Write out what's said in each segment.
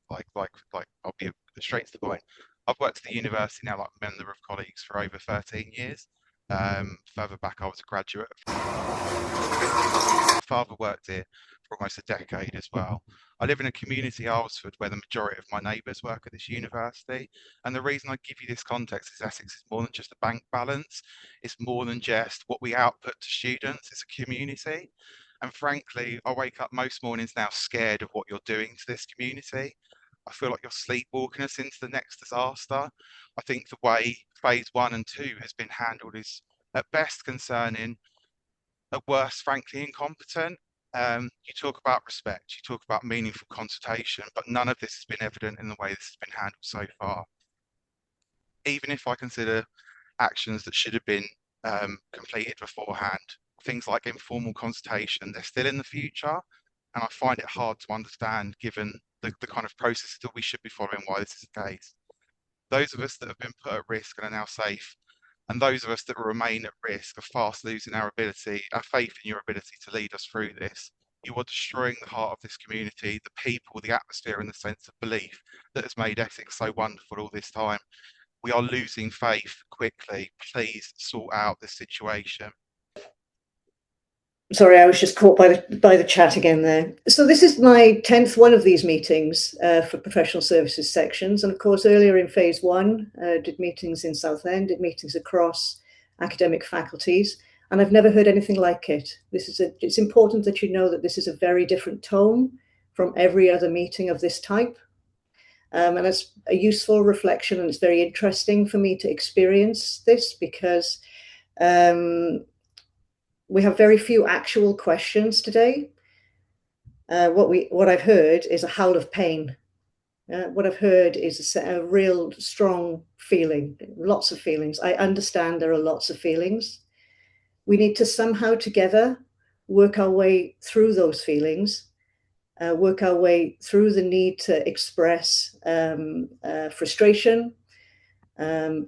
I'll be straight to the point. I've worked at the university now, like a member of colleagues, for over 13 years. Further back, I was a graduate. My father worked here for almost a decade as well. I live in a community, Alresford, where the majority of my neighbours work at this university. And the reason I give you this context is Essex is more than just a bank balance. It's more than just what we output to students. It's a community. And frankly, I wake up most mornings now scared of what you're doing to this community. I feel like you're sleepwalking us into the next disaster. I think the way phase 1 and 2 has been handled is at best concerning, at worst, frankly, incompetent. You talk about respect, you talk about meaningful consultation, but none of this has been evident in the way this has been handled so far. Even if I consider actions that should have been completed beforehand, things like informal consultation, they're still in the future. And I find it hard to understand, given the kind of processes that we should be following, why this is the case. Those of us that have been put at risk and are now safe, and those of us that remain at risk, are fast losing our faith in your ability to lead us through this. You are destroying the heart of this community, the people, the atmosphere, and the sense of belief that has made Essex so wonderful all this time. We are losing faith quickly. Please sort out this situation. Sorry, I was just caught by the chat again there. So this is my 10th one of these meetings for professional services sections. And of course, earlier in phase 1, did meetings in Southend, did meetings across academic faculties, and I've never heard anything like it. It's important that you know that this is a very different tone from every other meeting of this type. And it's a useful reflection, and it's very interesting for me to experience this because we have very few actual questions today. What I've heard is a howl of pain. What I've heard is a real strong feeling, lots of feelings. I understand there are lots of feelings. We need to somehow together work our way through those feelings, work our way through the need to express frustration,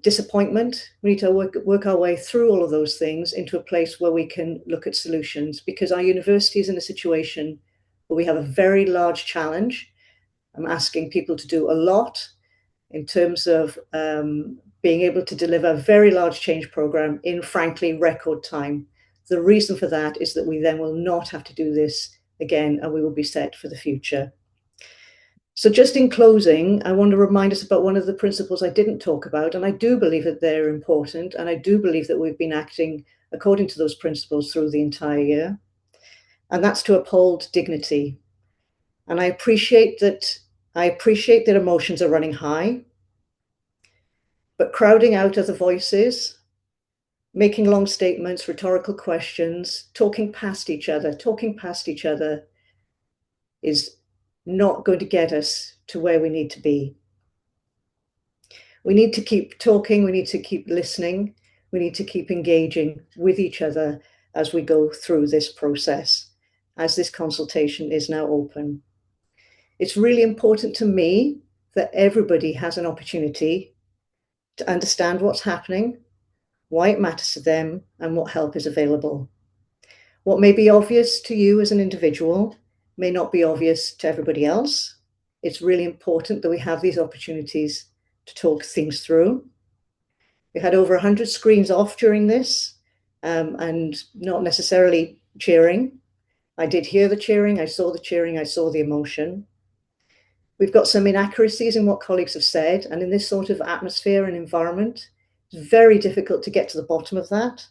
disappointment. We need to work our way through all of those things into a place where we can look at solutions, because our university is in a situation where we have a very large challenge. I'm asking people to do a lot in terms of being able to deliver a very large change program in, frankly, record time. The reason for that is that we then will not have to do this again, and we will be set for the future. So just in closing, I want to remind us about one of the principles I didn't talk about, and I do believe that they're important, and I do believe that we've been acting according to those principles through the entire year, and that's to uphold dignity. And I appreciate that emotions are running high, but crowding out other voices, making long statements, rhetorical questions, talking past each other is not going to get us to where we need to be. We need to keep talking, we need to keep listening, we need to keep engaging with each other as we go through this process, as this consultation is now open. It's really important to me that everybody has an opportunity to understand what's happening, why it matters to them, and what help is available. What may be obvious to you as an individual may not be obvious to everybody else. It's really important that we have these opportunities to talk things through. We had over 100 screens off during this, and not necessarily cheering. I did hear the cheering, I saw the emotion. We've got some inaccuracies in what colleagues have said, and in this sort of atmosphere and environment, it's very difficult to get to the bottom of that.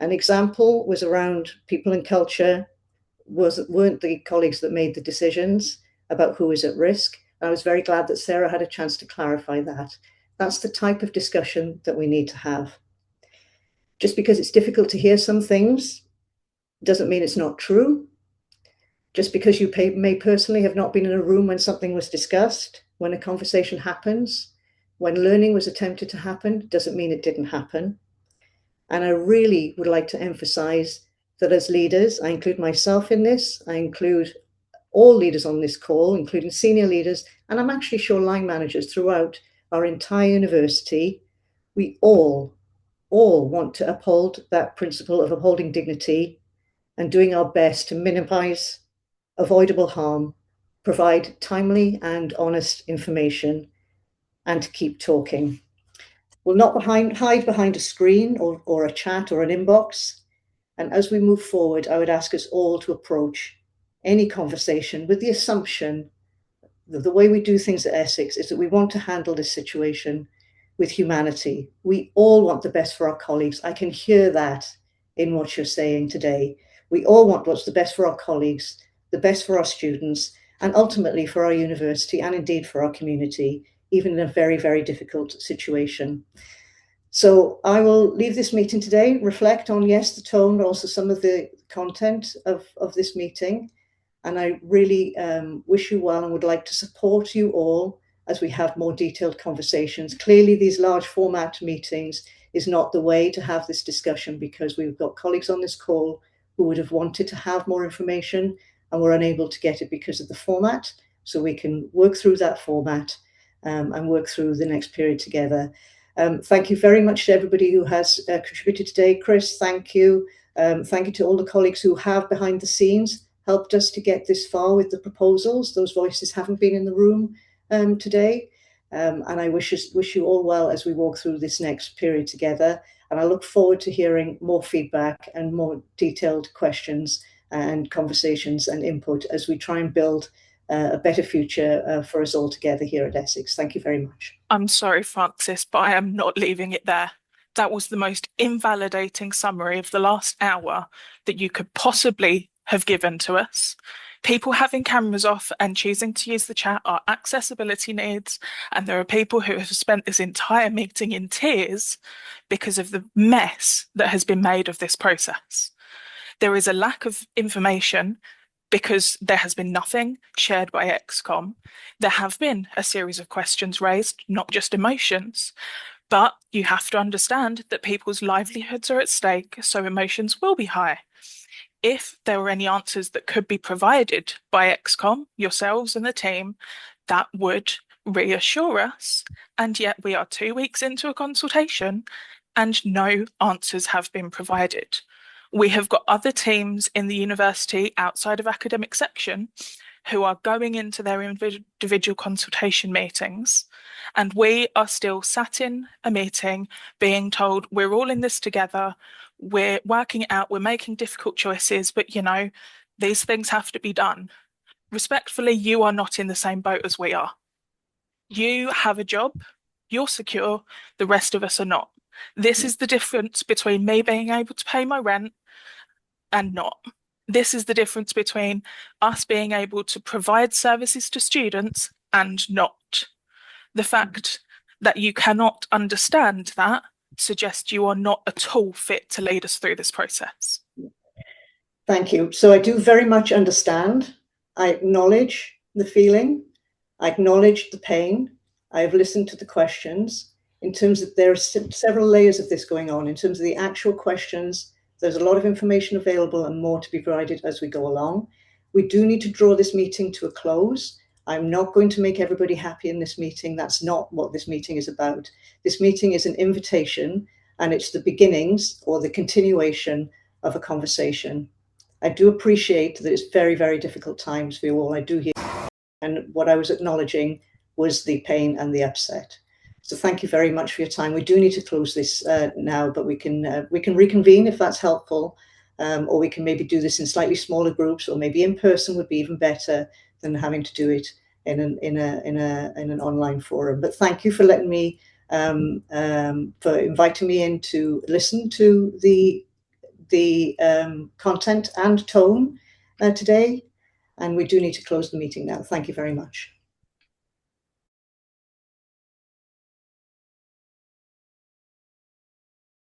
An example was around people and culture weren't the colleagues that made the decisions about who is at risk. I was very glad that Sarah had a chance to clarify that. That's the type of discussion that we need to have. Just because it's difficult to hear some things doesn't mean it's not true. Just because you may personally have not been in a room when something was discussed, when a conversation happens, when learning was attempted to happen, doesn't mean it didn't happen. And I really would like to emphasize that as leaders, I include myself in this, I include all leaders on this call, including senior leaders, and I'm actually sure line managers throughout our entire university, we all want to uphold that principle of upholding dignity and doing our best to minimize avoidable harm provide timely and honest information, and to keep talking. We'll not hide behind a screen or a chat or an inbox. And as we move forward, I would ask us all to approach any conversation with the assumption that the way we do things at Essex is that we want to handle this situation with humanity. We all want the best for our colleagues. I can hear that in what you're saying today. We all want what's the best for our colleagues, the best for our students, and ultimately for our university and indeed for our community, even in a very, very difficult situation. So I will leave this meeting today, reflect on, yes, the tone, but also some of the content of this meeting. And I really wish you well and would like to support you all as we have more detailed conversations. Clearly, these large format meetings is not the way to have this discussion, because we've got colleagues on this call who would have wanted to have more information and were unable to get it because of the format. So we can work through that format and work through the next period together. Thank you very much to everybody who has contributed today. Chris, thank you. Thank you to all the colleagues who have behind the scenes helped us to get this far with the proposals. Those voices haven't been in the room today. And I wish you all well as we walk through this next period together. And I look forward to hearing more feedback and more detailed questions and conversations and input as we try and build a better future for us all together here at Essex. Thank you very much. I'm sorry, Francis, but I am not leaving it there. That was the most invalidating summary of the last hour that you could possibly have given to us. People having cameras off and choosing to use the chat are accessibility needs, and there are people who have spent this entire meeting in tears because of the mess that has been made of this process. There is a lack of information because there has been nothing shared by ExCom. There have been a series of questions raised, not just emotions, but you have to understand that people's livelihoods are at stake, so emotions will be high. If there were any answers that could be provided by ExCom, yourselves and the team, that would reassure us. And yet we are 2 weeks into a consultation and no answers have been provided. We have got other teams in the university outside of academic section who are going into their individual consultation meetings, and we are still sat in a meeting being told we're all in this together, we're working it out, we're making difficult choices, but you know, these things have to be done. Respectfully, you are not in the same boat as we are. You have a job, you're secure, the rest of us are not. This is the difference between me being able to pay my rent and not. This is the difference between us being able to provide services to students and not. The fact that you cannot understand that suggests you are not at all fit to lead us through this process. Thank you. So I do very much understand. I acknowledge the feeling. I acknowledge the pain. I have listened to the questions. In terms of, there are several layers of this going on. In terms of the actual questions, there's a lot of information available and more to be provided as we go along. We do need to draw this meeting to a close. I'm not going to make everybody happy in this meeting. That's not what this meeting is about. This meeting is an invitation, and it's the beginnings or the continuation of a conversation. I do appreciate that it's very, very difficult times for you all. I do hear, and what I was acknowledging was the pain and the upset. So thank you very much for your time. We do need to close this now, but we can reconvene if that's helpful, or we can maybe do this in slightly smaller groups, or maybe in person would be even better than having to do it in an online forum. But thank you for letting me, for inviting me in to listen to the content and tone today. And we do need to close the meeting now. Thank you very much.